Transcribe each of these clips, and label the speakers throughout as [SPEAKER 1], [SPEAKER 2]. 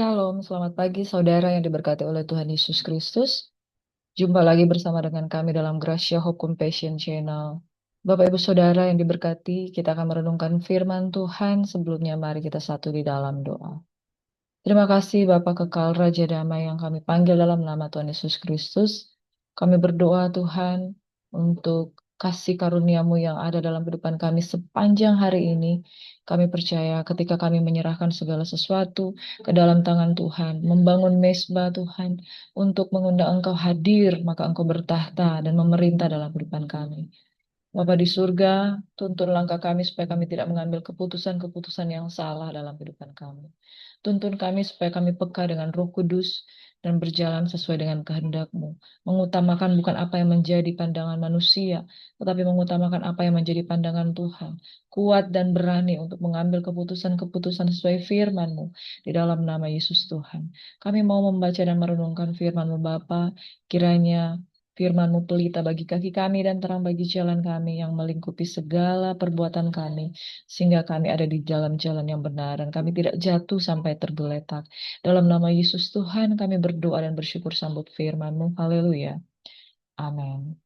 [SPEAKER 1] Shalom, selamat pagi saudara yang diberkati oleh Tuhan Yesus Kristus. Jumpa lagi bersama dengan kami dalam Gracia Hope Compassion Channel. Bapak Ibu Saudara yang diberkati, kita akan merenungkan firman Tuhan. Sebelumnya mari kita satu di dalam doa. Terima kasih Bapa Kekal Raja Damai yang kami panggil dalam nama Tuhan Yesus Kristus. Kami berdoa Tuhan untuk kasih karunia-Mu yang ada dalam kehidupan kami sepanjang hari ini. Kami percaya ketika kami menyerahkan segala sesuatu ke dalam tangan Tuhan, membangun mezbah Tuhan untuk mengundang Engkau hadir, maka Engkau bertahta dan memerintah dalam kehidupan kami. Bapa di surga, tuntun langkah kami supaya kami tidak mengambil keputusan-keputusan yang salah dalam kehidupan kami. Tuntun kami supaya kami peka dengan Roh Kudus dan berjalan sesuai dengan kehendak-Mu. Mengutamakan bukan apa yang menjadi pandangan manusia, tetapi mengutamakan apa yang menjadi pandangan Tuhan. Kuat dan berani untuk mengambil keputusan-keputusan sesuai firman-Mu di dalam nama Yesus Tuhan. Kami mau membaca dan merenungkan firman-Mu Bapa, kiranya Firman-Mu pelita bagi kaki kami dan terang bagi jalan kami yang melingkupi segala perbuatan kami, sehingga kami ada di jalan-jalan yang benar dan kami tidak jatuh sampai tergeletak. Dalam nama Yesus Tuhan kami berdoa dan bersyukur sambut firman-Mu. Haleluya. Amin.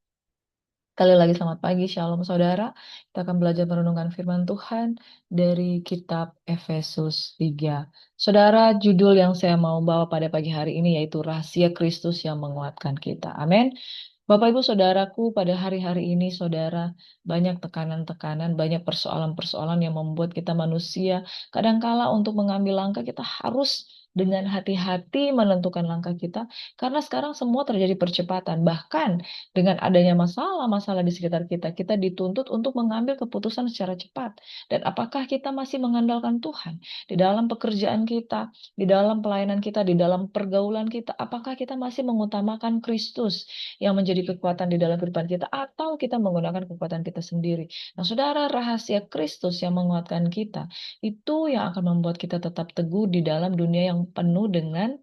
[SPEAKER 1] Sekali lagi selamat pagi, Shalom saudara. Kita akan belajar merenungkan firman Tuhan dari kitab Efesus 3. Saudara, judul yang saya mau bawa pada pagi hari ini yaitu Rahasia Kristus yang Menguatkan Kita. Amin. Bapak Ibu Saudaraku, pada hari-hari ini saudara banyak tekanan-tekanan, banyak persoalan-persoalan yang membuat kita manusia kadangkala untuk mengambil langkah kita harus dengan hati-hati menentukan langkah kita karena sekarang semua terjadi percepatan. Bahkan dengan adanya masalah-masalah di sekitar kita, kita dituntut untuk mengambil keputusan secara cepat. Dan apakah kita masih mengandalkan Tuhan di dalam pekerjaan kita, di dalam pelayanan kita, di dalam pergaulan kita? Apakah kita masih mengutamakan Kristus yang menjadi kekuatan di dalam kehidupan kita, atau kita menggunakan kekuatan kita sendiri? Nah, saudara, rahasia Kristus yang menguatkan kita itu yang akan membuat kita tetap teguh di dalam dunia yang penuh dengan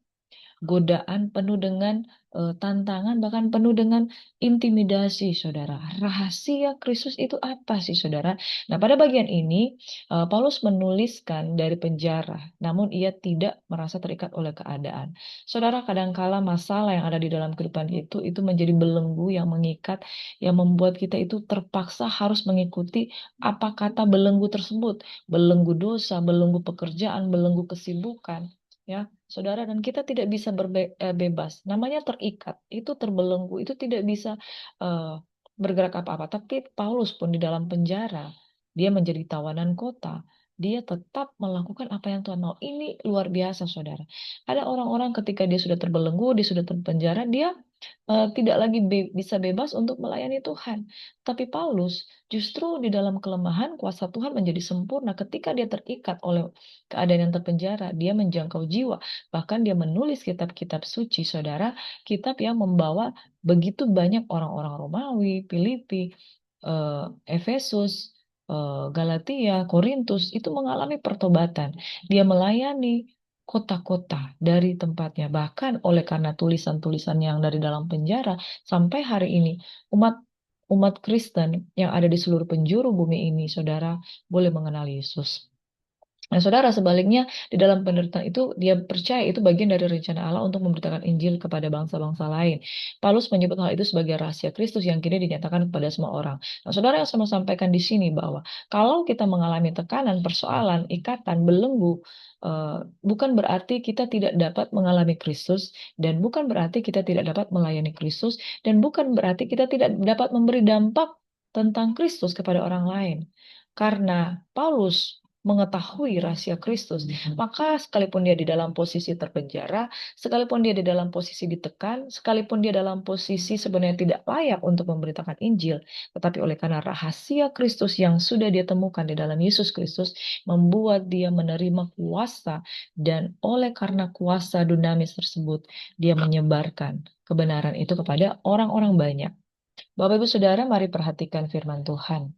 [SPEAKER 1] godaan, penuh dengan tantangan, bahkan penuh dengan intimidasi, saudara. Rahasia Kristus itu apa sih, saudara? Nah, pada bagian ini, Paulus menuliskan dari penjara, namun ia tidak merasa terikat oleh keadaan. Saudara, kadangkala masalah yang ada di dalam kehidupan itu menjadi belenggu yang mengikat, yang membuat kita itu terpaksa harus mengikuti apa kata belenggu tersebut. Belenggu dosa, belenggu pekerjaan, belenggu kesibukan. Ya, saudara, dan kita tidak bisa bebas. Namanya terikat, itu terbelenggu, itu tidak bisa eh, bergerak apa-apa. Tapi Paulus pun di dalam penjara, dia menjadi tawanan kota. Dia tetap melakukan apa yang Tuhan mau. Ini luar biasa, saudara. Ada orang-orang ketika dia sudah terbelenggu, dia sudah terpenjara, dia tidak lagi bisa bebas untuk melayani Tuhan. Tapi Paulus justru di dalam kelemahan kuasa Tuhan menjadi sempurna ketika dia terikat oleh keadaan yang terpenjara. Dia menjangkau jiwa. Bahkan dia menulis kitab-kitab suci, saudara. Kitab yang membawa begitu banyak orang-orang Romawi, Filipi, Efesus, Galatia, Korintus itu mengalami pertobatan. Dia melayani kota-kota dari tempatnya. Bahkan oleh karena tulisan-tulisan yang dari dalam penjara, sampai hari ini umat umat Kristen yang ada di seluruh penjuru bumi ini, saudara, boleh mengenal Yesus. Nah, saudara, sebaliknya di dalam penderitaan itu dia percaya itu bagian dari rencana Allah untuk memberitakan Injil kepada bangsa-bangsa lain. Paulus menyebut hal itu sebagai rahasia Kristus yang kini dinyatakan kepada semua orang. Nah, saudara, yang saya mau sampaikan di sini bahwa kalau kita mengalami tekanan, persoalan, ikatan, belenggu, bukan berarti kita tidak dapat mengalami Kristus, dan bukan berarti kita tidak dapat melayani Kristus, dan bukan berarti kita tidak dapat memberi dampak tentang Kristus kepada orang lain. Karena Paulus mengetahui rahasia Kristus, maka sekalipun dia di dalam posisi terpenjara, sekalipun dia di dalam posisi ditekan, sekalipun dia dalam posisi sebenarnya tidak layak untuk memberitakan Injil, tetapi oleh karena rahasia Kristus yang sudah dia temukan di dalam Yesus Kristus, membuat dia menerima kuasa, dan oleh karena kuasa dunamis tersebut, dia menyebarkan kebenaran itu kepada orang-orang banyak. Bapak Ibu Saudara, mari perhatikan firman Tuhan.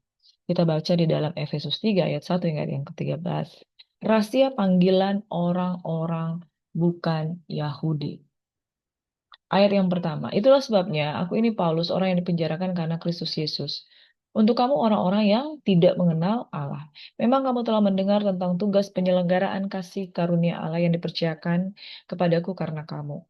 [SPEAKER 1] Kita baca di dalam Efesus 3 ayat 1 hingga ayat yang ke-13. Rahasia panggilan orang-orang bukan Yahudi. Ayat yang pertama. Itulah sebabnya aku ini Paulus, orang yang dipenjarakan karena Kristus Yesus. Untuk kamu orang-orang yang tidak mengenal Allah, memang kamu telah mendengar tentang tugas penyelenggaraan kasih karunia Allah yang dipercayakan kepadaku karena kamu,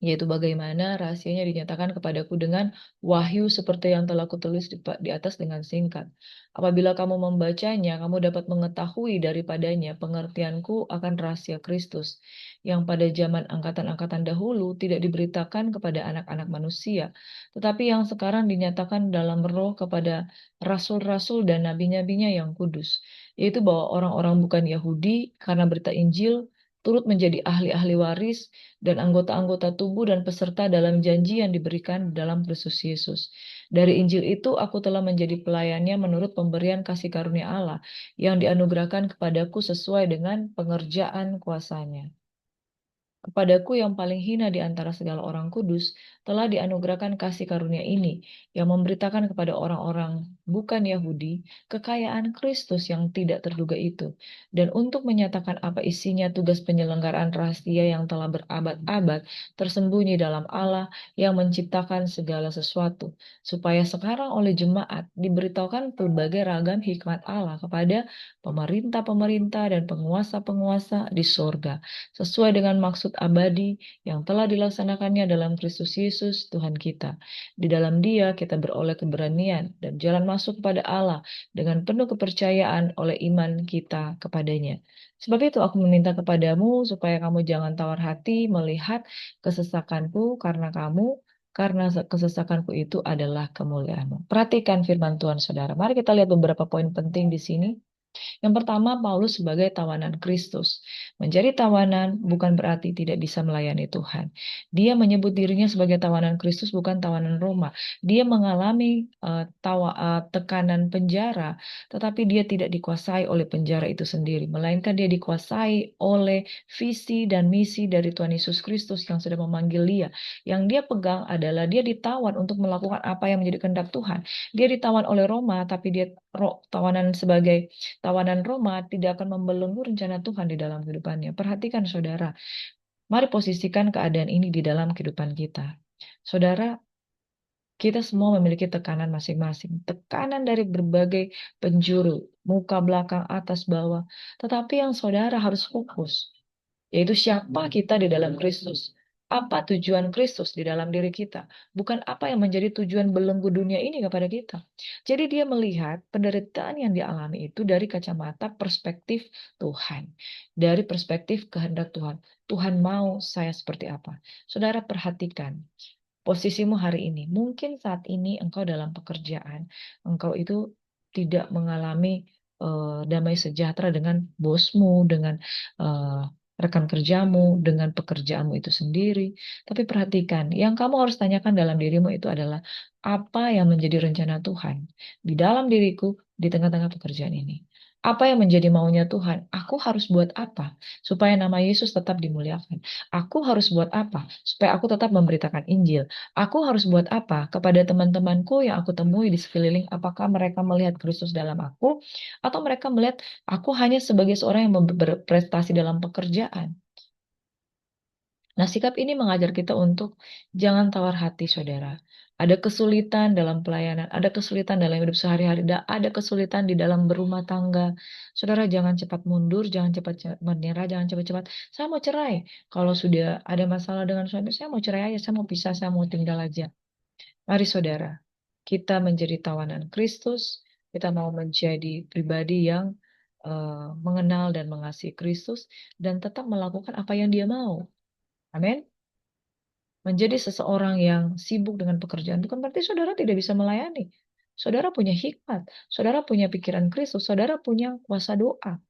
[SPEAKER 1] yaitu bagaimana rahasianya dinyatakan kepadaku dengan wahyu seperti yang telah kutulis di atas dengan singkat. Apabila kamu membacanya, kamu dapat mengetahui daripadanya pengertianku akan rahasia Kristus, yang pada zaman angkatan-angkatan dahulu tidak diberitakan kepada anak-anak manusia, tetapi yang sekarang dinyatakan dalam roh kepada rasul-rasul dan nabi-nabinya yang kudus, yaitu bahwa orang-orang bukan Yahudi karena berita Injil turut menjadi ahli-ahli waris dan anggota-anggota tubuh dan peserta dalam janji yang diberikan dalam Kristus Yesus. Dari Injil itu aku telah menjadi pelayannya menurut pemberian kasih karunia Allah yang dianugerahkan kepadaku sesuai dengan pengerjaan kuasanya. Kepadaku yang paling hina di antara segala orang kudus, telah dianugerahkan kasih karunia ini, yang memberitakan kepada orang-orang bukan Yahudi, kekayaan Kristus yang tidak terduga itu, dan untuk menyatakan apa isinya tugas penyelenggaraan rahasia yang telah berabad-abad tersembunyi dalam Allah yang menciptakan segala sesuatu, supaya sekarang oleh jemaat diberitahukan berbagai ragam hikmat Allah kepada pemerintah-pemerintah dan penguasa-penguasa di sorga sesuai dengan maksud abadi yang telah dilaksanakannya dalam Kristus Yesus Tuhan kita. Di dalam Dia kita beroleh keberanian dan jalan masuk kepada Allah dengan penuh kepercayaan oleh iman kita kepadanya. Sebab itu aku meminta kepadamu supaya kamu jangan tawar hati melihat kesesakanku karena kesesakanku itu adalah kemuliaanmu. Perhatikan firman Tuhan, saudara. Mari kita lihat beberapa poin penting di sini. Yang pertama, Paulus sebagai tawanan Kristus. Menjadi tawanan bukan berarti tidak bisa melayani Tuhan. Dia menyebut dirinya sebagai tawanan Kristus, bukan tawanan Roma. Dia mengalami tekanan penjara, tetapi dia tidak dikuasai oleh penjara itu sendiri, melainkan dia dikuasai oleh visi dan misi dari Tuhan Yesus Kristus yang sudah memanggil dia. Yang dia pegang adalah dia ditawan untuk melakukan apa yang menjadi kehendak Tuhan. Dia ditawan oleh Roma, tapi dia tawanan sebagai tawanan Roma tidak akan membelenggu rencana Tuhan di dalam kehidupannya. Perhatikan saudara, mari posisikan keadaan ini di dalam kehidupan kita. Saudara, kita semua memiliki tekanan masing-masing. Tekanan dari berbagai penjuru, muka, belakang, atas, bawah. Tetapi yang saudara harus fokus, yaitu siapa kita di dalam Kristus. Apa tujuan Kristus di dalam diri kita? Bukan apa yang menjadi tujuan belenggu dunia ini kepada kita. Jadi dia melihat penderitaan yang dialami itu dari kacamata perspektif Tuhan. Dari perspektif kehendak Tuhan. Tuhan mau saya seperti apa? Saudara perhatikan posisimu hari ini. Mungkin saat ini engkau dalam pekerjaan. Engkau itu tidak mengalami damai sejahtera dengan bosmu, dengan eh, rekan kerjamu, dengan pekerjaanmu itu sendiri. Tapi perhatikan, yang kamu harus tanyakan dalam dirimu itu adalah apa yang menjadi rencana Tuhan di dalam diriku di tengah-tengah pekerjaan ini. Apa yang menjadi maunya Tuhan? Aku harus buat apa supaya nama Yesus tetap dimuliakan? Aku harus buat apa supaya aku tetap memberitakan Injil? Aku harus buat apa kepada teman-temanku yang aku temui di sekeliling? Apakah mereka melihat Kristus dalam aku, atau mereka melihat aku hanya sebagai seorang yang berprestasi dalam pekerjaan? Nah, sikap ini mengajar kita untuk jangan tawar hati, saudara. Ada kesulitan dalam pelayanan, ada kesulitan dalam hidup sehari-hari, ada kesulitan di dalam berumah tangga. Saudara, jangan cepat mundur, jangan cepat menyerah, jangan cepat-cepat. Saya mau cerai. Kalau sudah ada masalah dengan suami, saya mau cerai aja, saya mau pisah, saya mau tinggal aja. Mari saudara, kita menjadi tawanan Kristus, kita mau menjadi pribadi yang mengenal dan mengasihi Kristus, dan tetap melakukan apa yang Dia mau. Amin. Menjadi seseorang yang sibuk dengan pekerjaan bukan berarti saudara tidak bisa melayani. Saudara punya hikmat, saudara punya pikiran Kristus, saudara punya kuasa doa.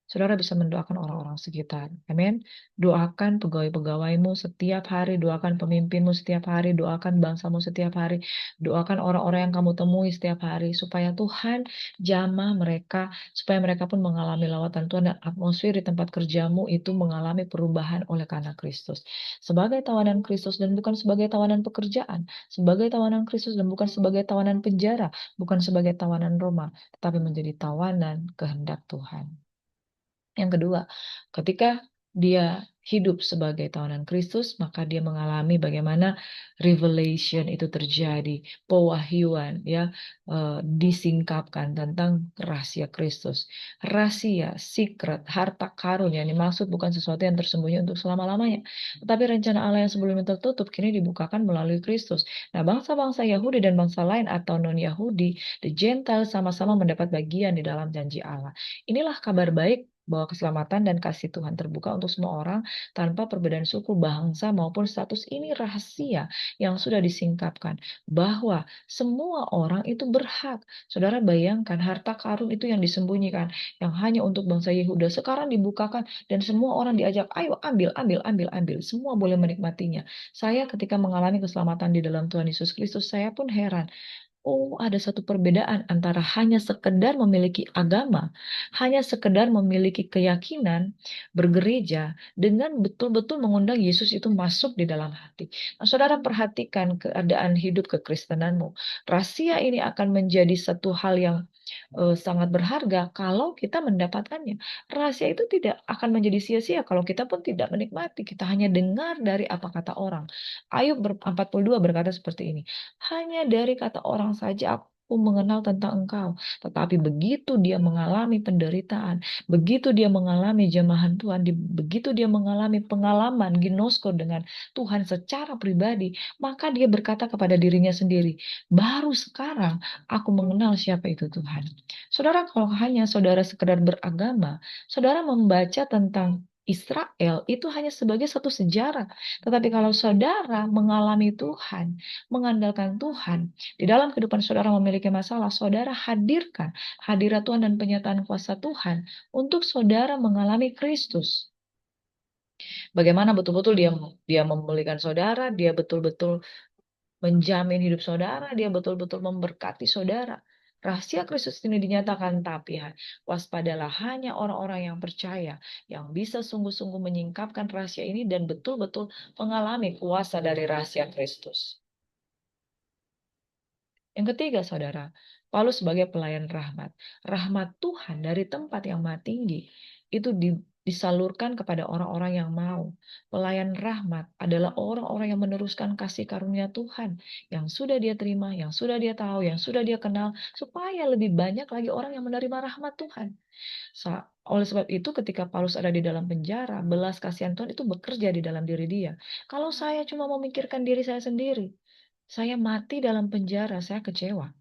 [SPEAKER 1] Saudara bisa mendoakan orang-orang sekitar. Amin. Doakan pegawai-pegawaimu setiap hari, doakan pemimpinmu setiap hari, doakan bangsamu setiap hari, doakan orang-orang yang kamu temui setiap hari, supaya Tuhan jamah mereka, supaya mereka pun mengalami lawatan Tuhan dan atmosfer di tempat kerjamu itu mengalami perubahan oleh karena Kristus. Sebagai tawanan Kristus dan bukan sebagai tawanan pekerjaan, sebagai tawanan Kristus dan bukan sebagai tawanan penjara, bukan sebagai tawanan Roma, tetapi menjadi tawanan kehendak Tuhan. Yang kedua, ketika dia hidup sebagai tawanan Kristus, maka dia mengalami bagaimana revelation itu terjadi, pewahyuan ya, disingkapkan tentang rahasia Kristus. Rahasia, secret, harta karun yang dimaksud bukan sesuatu yang tersembunyi untuk selama-lamanya, tetapi rencana Allah yang sebelumnya tertutup kini dibukakan melalui Kristus. Nah, bangsa-bangsa Yahudi dan bangsa lain atau non-Yahudi, the Gentile, sama-sama mendapat bagian di dalam janji Allah. Inilah kabar baik bahwa keselamatan dan kasih Tuhan terbuka untuk semua orang tanpa perbedaan suku, bangsa, maupun status. Ini rahasia yang sudah disingkapkan bahwa semua orang itu berhak. Saudara bayangkan harta karun itu yang disembunyikan, yang hanya untuk bangsa Yehuda, sekarang dibukakan dan semua orang diajak, ayo ambil, ambil, ambil, ambil. Semua boleh menikmatinya. Saya ketika mengalami keselamatan di dalam Tuhan Yesus Kristus, saya pun heran. Oh, ada satu perbedaan antara hanya sekedar memiliki agama, hanya sekedar memiliki keyakinan, bergereja, dengan betul-betul mengundang Yesus itu masuk di dalam hati. Nah, saudara perhatikan keadaan hidup kekristenanmu. Rahasia ini akan menjadi satu hal yang sangat berharga kalau kita mendapatkannya. Rahasia itu tidak akan menjadi sia-sia kalau kita pun tidak menikmati. Kita hanya dengar dari apa kata orang. Ayub 42 berkata seperti ini. Hanya dari kata orang saja aku mengenal tentang engkau. Tetapi begitu dia mengalami penderitaan, begitu dia mengalami jamahan Tuhan, begitu dia mengalami pengalaman ginosko dengan Tuhan secara pribadi, maka dia berkata kepada dirinya sendiri, baru sekarang aku mengenal siapa itu Tuhan. Saudara, kalau hanya saudara sekedar beragama, saudara membaca tentang Israel itu hanya sebagai satu sejarah. Tetapi kalau saudara mengalami Tuhan, mengandalkan Tuhan, di dalam kehidupan saudara memiliki masalah, saudara hadirkan hadirat Tuhan dan penyataan kuasa Tuhan untuk saudara mengalami Kristus. Bagaimana betul-betul dia dia memulihkan saudara, dia betul-betul menjamin hidup saudara, dia betul-betul memberkati saudara. Rahasia Kristus ini dinyatakan, tapi waspadalah hanya orang-orang yang percaya, yang bisa sungguh-sungguh menyingkapkan rahasia ini dan betul-betul mengalami kuasa dari rahasia Kristus. Yang ketiga, saudara, Paulus sebagai pelayan rahmat. Rahmat Tuhan dari tempat yang maha tinggi itu disalurkan kepada orang-orang yang mau. Pelayan rahmat adalah orang-orang yang meneruskan kasih karunia Tuhan yang sudah dia terima, yang sudah dia tahu, yang sudah dia kenal, supaya lebih banyak lagi orang yang menerima rahmat Tuhan. Oleh sebab itu, ketika Paulus ada di dalam penjara, belas kasihan Tuhan itu bekerja di dalam diri dia. Kalau saya cuma memikirkan diri saya sendiri, saya mati dalam penjara, saya kecewa.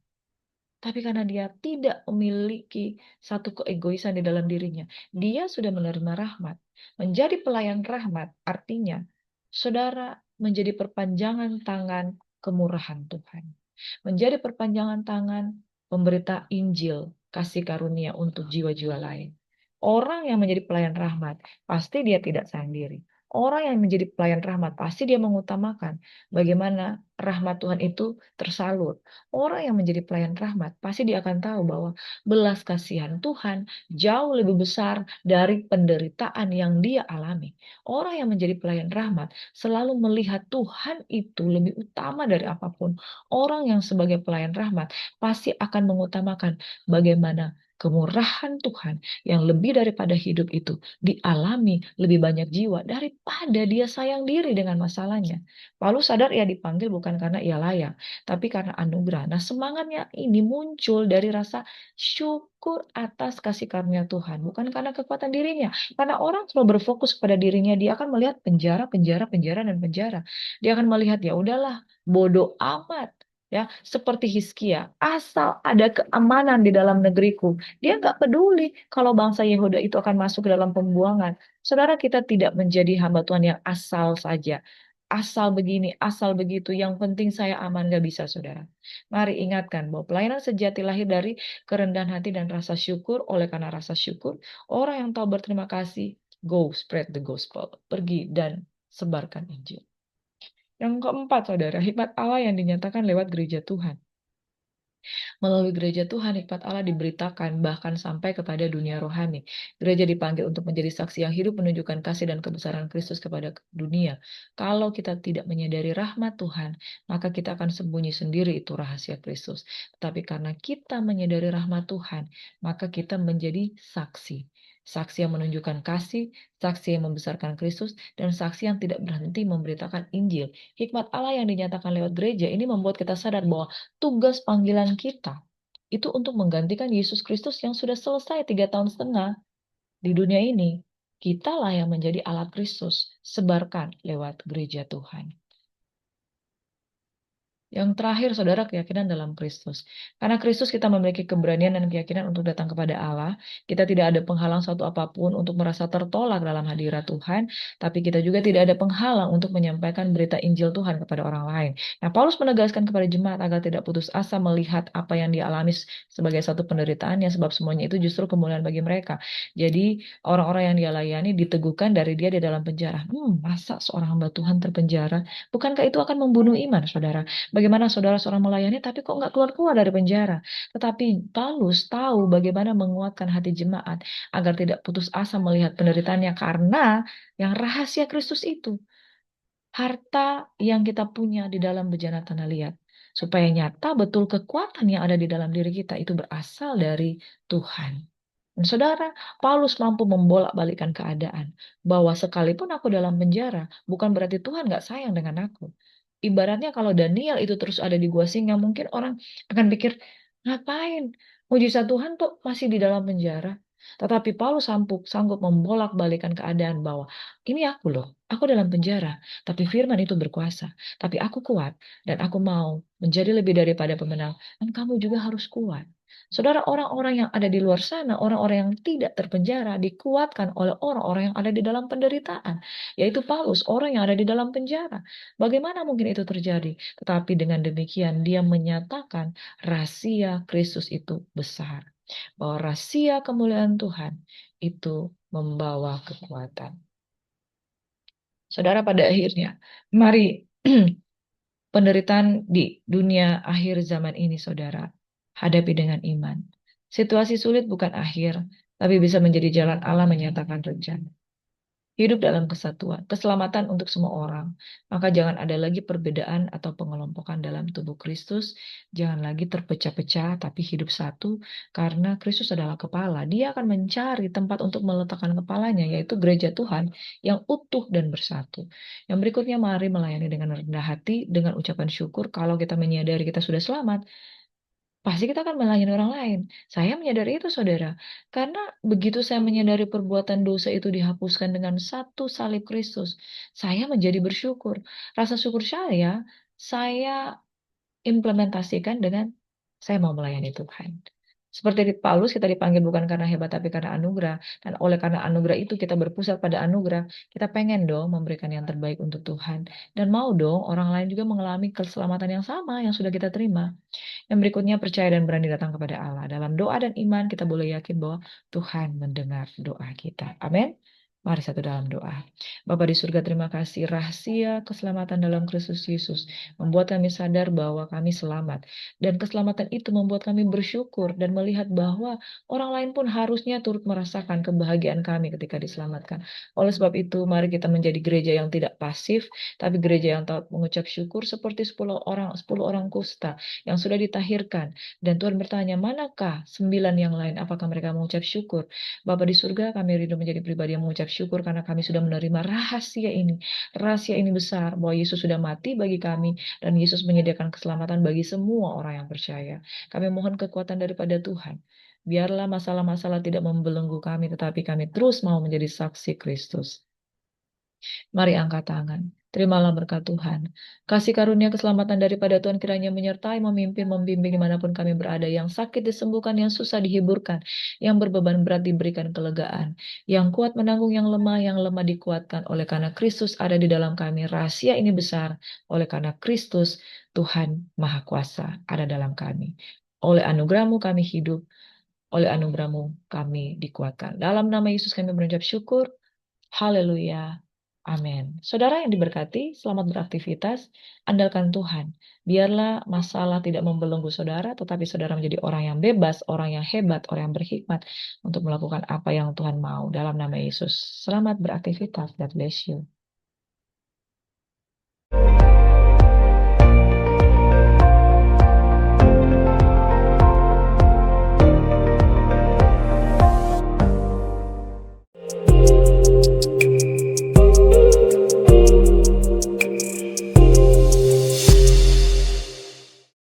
[SPEAKER 1] Tapi karena dia tidak memiliki satu keegoisan di dalam dirinya, dia sudah menerima rahmat. Menjadi pelayan rahmat artinya saudara menjadi perpanjangan tangan kemurahan Tuhan. Menjadi perpanjangan tangan pemberita Injil kasih karunia untuk jiwa-jiwa lain. Orang yang menjadi pelayan rahmat pasti dia tidak sayang diri. Orang yang menjadi pelayan rahmat pasti dia mengutamakan bagaimana rahmat Tuhan itu tersalur. Orang yang menjadi pelayan rahmat pasti dia akan tahu bahwa belas kasihan Tuhan jauh lebih besar dari penderitaan yang dia alami. Orang yang menjadi pelayan rahmat selalu melihat Tuhan itu lebih utama dari apapun. Orang yang sebagai pelayan rahmat pasti akan mengutamakan bagaimana kemurahan Tuhan yang lebih daripada hidup itu dialami lebih banyak jiwa daripada dia sayang diri dengan masalahnya. Paulus sadar ia dipanggil bukan karena ia layak, tapi karena anugerah. Nah, semangatnya ini muncul dari rasa syukur atas kasih karunia Tuhan, bukan karena kekuatan dirinya. Karena orang kalau berfokus pada dirinya, dia akan melihat penjara, penjara, penjara, dan penjara. Dia akan melihat, ya udahlah, bodoh amat. Ya, seperti Hizkia, asal ada keamanan di dalam negeriku, dia nggak peduli kalau bangsa Yehuda itu akan masuk ke dalam pembuangan. Saudara, kita tidak menjadi hamba Tuhan yang asal saja. Asal begini, asal begitu, yang penting saya aman, gak bisa, saudara. Mari ingatkan bahwa pelayanan sejati lahir dari kerendahan hati dan rasa syukur. Oleh karena rasa syukur, orang yang tahu berterima kasih, go spread the gospel. Pergi dan sebarkan Injil. Yang keempat, saudara, hikmat Allah yang dinyatakan lewat gereja Tuhan. Melalui gereja Tuhan, hikmat Allah diberitakan bahkan sampai kepada dunia rohani. Gereja dipanggil untuk menjadi saksi yang hidup menunjukkan kasih dan kebesaran Kristus kepada dunia. Kalau kita tidak menyadari rahmat Tuhan, maka kita akan sembunyi sendiri itu rahasia Kristus. Tetapi karena kita menyadari rahmat Tuhan, maka kita menjadi saksi. saksi yang menunjukkan kasih, saksi yang membesarkan Kristus, dan saksi yang tidak berhenti memberitakan Injil. Hikmat Allah yang dinyatakan lewat gereja ini membuat kita sadar bahwa tugas panggilan kita itu untuk menggantikan Yesus Kristus yang sudah selesai 3 tahun setengah di dunia ini. Kitalah yang menjadi alat Kristus, sebarkan lewat gereja Tuhan. Yang terakhir, saudara, keyakinan dalam Kristus. Karena Kristus kita memiliki keberanian dan keyakinan untuk datang kepada Allah. Kita tidak ada penghalang satu apapun untuk merasa tertolak dalam hadirat Tuhan. Tapi kita juga tidak ada penghalang untuk menyampaikan berita Injil Tuhan kepada orang lain. Nah, Paulus menegaskan kepada jemaat agar tidak putus asa melihat apa yang dia alami sebagai satu penderitaannya. Sebab semuanya itu justru kemuliaan bagi mereka. Jadi, orang-orang yang dia layani diteguhkan dari dia di dalam penjara. Masa seorang hamba Tuhan terpenjara? Bukankah itu akan membunuh iman, saudara? Bagaimana saudara seorang melayani tapi kok nggak keluar-keluar dari penjara. Tetapi Paulus tahu bagaimana menguatkan hati jemaat agar tidak putus asa melihat penderitaannya karena yang rahasia Kristus itu. Harta yang kita punya di dalam bejana tanah liat. Supaya nyata betul kekuatan yang ada di dalam diri kita itu berasal dari Tuhan. Dan saudara, Paulus mampu membolak-balikan keadaan. Bahwa sekalipun aku dalam penjara, bukan berarti Tuhan nggak sayang dengan aku. Ibaratnya kalau Daniel itu terus ada di gua singa, mungkin orang akan pikir, ngapain? Mujizat Tuhan tuh masih di dalam penjara. Tetapi Paulus sanggup membolak-balikan keadaan bahwa ini aku loh, aku dalam penjara. Tapi firman itu berkuasa. Tapi aku kuat dan aku mau menjadi lebih daripada pemenang. Dan kamu juga harus kuat. Saudara, orang-orang yang ada di luar sana, orang-orang yang tidak terpenjara, dikuatkan oleh orang-orang yang ada di dalam penderitaan. Yaitu Paulus, orang yang ada di dalam penjara. Bagaimana mungkin itu terjadi? Tetapi dengan demikian dia menyatakan rahasia Kristus itu besar. Bahwa rahasia kemuliaan Tuhan itu membawa kekuatan. Saudara, pada akhirnya, mari penderitaan di dunia akhir zaman ini, saudara, hadapi dengan iman. Situasi sulit bukan akhir, tapi bisa menjadi jalan Allah menyatakan rencana. Hidup dalam kesatuan, keselamatan untuk semua orang. Maka jangan ada lagi perbedaan atau pengelompokan dalam tubuh Kristus. Jangan lagi terpecah-pecah, tapi hidup satu. Karena Kristus adalah kepala. Dia akan mencari tempat untuk meletakkan kepalanya, yaitu gereja Tuhan yang utuh dan bersatu. Yang berikutnya, mari melayani dengan rendah hati, dengan ucapan syukur. Kalau kita menyadari kita sudah selamat, pasti kita akan melayani orang lain. Saya menyadari itu, saudara. Karena begitu saya menyadari perbuatan dosa itu dihapuskan dengan satu salib Kristus, saya menjadi bersyukur. Rasa syukur saya implementasikan dengan saya mau melayani Tuhan. Seperti di Paulus, kita dipanggil bukan karena hebat, tapi karena anugerah. Dan oleh karena anugerah itu kita berpusat pada anugerah. Kita pengen dong memberikan yang terbaik untuk Tuhan. Dan mau dong orang lain juga mengalami keselamatan yang sama yang sudah kita terima. Yang berikutnya, percaya dan berani datang kepada Allah. Dalam doa dan iman, kita boleh yakin bahwa Tuhan mendengar doa kita. Amin. Mari satu dalam doa. Bapa di surga, terima kasih. Rahasia keselamatan dalam Kristus Yesus membuat kami sadar bahwa kami selamat. Dan keselamatan itu membuat kami bersyukur dan melihat bahwa orang lain pun harusnya turut merasakan kebahagiaan kami ketika diselamatkan. Oleh sebab itu, mari kita menjadi gereja yang tidak pasif, tapi gereja yang tahu mengucap syukur seperti 10 orang kusta yang sudah ditahirkan. Dan Tuhan bertanya, manakah 9 yang lain? Apakah mereka mengucap syukur? Bapa di surga, kami rindu menjadi pribadi yang mengucap syukur karena kami sudah menerima rahasia ini. Rahasia ini besar, bahwa Yesus sudah mati bagi kami, dan Yesus menyediakan keselamatan bagi semua orang yang percaya. Kami mohon kekuatan daripada Tuhan. Biarlah masalah-masalah tidak membelenggu kami, tetapi kami terus mau menjadi saksi Kristus. Mari angkat tangan. Terimalah berkat Tuhan. Kasih karunia keselamatan daripada Tuhan kiranya menyertai, memimpin, membimbing dimanapun kami berada. Yang sakit disembuhkan, yang susah dihiburkan. Yang berbeban berat diberikan kelegaan. Yang kuat menanggung yang lemah dikuatkan. Oleh karena Kristus ada di dalam kami. Rahasia ini besar. Oleh karena Kristus, Tuhan Maha Kuasa ada dalam kami. Oleh anugerahmu kami hidup. Oleh anugerahmu kami dikuatkan. Dalam nama Yesus kami berucap syukur. Haleluya. Amin. Saudara yang diberkati, selamat beraktivitas. Andalkan Tuhan. Biarlah masalah tidak membelenggu saudara, tetapi saudara menjadi orang yang bebas, orang yang hebat, orang yang berhikmat untuk melakukan apa yang Tuhan mau. Dalam nama Yesus. Selamat beraktivitas. God bless you.